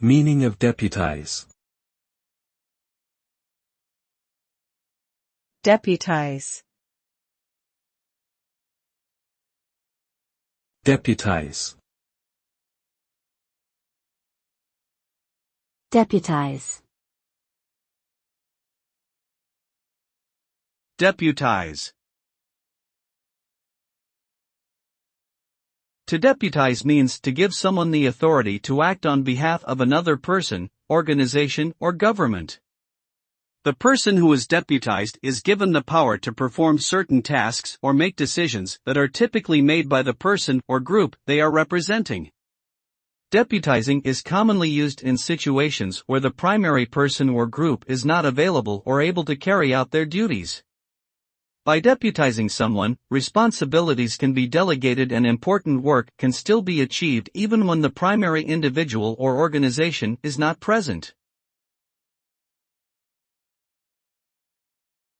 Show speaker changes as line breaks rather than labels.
Meaning of deputize.
Deputize.
Deputize.
Deputize.
Deputize. To deputize means to give someone the authority to act on behalf of another person, organization, or government. The person who is deputized is given the power to perform certain tasks or make decisions that are typically made by the person or group they are representing. Deputizing is commonly used in situations where the primary person or group is not available or able to carry out their duties. By deputizing someone, responsibilities can be delegated and important work can still be achieved even when the primary individual or organization is not present.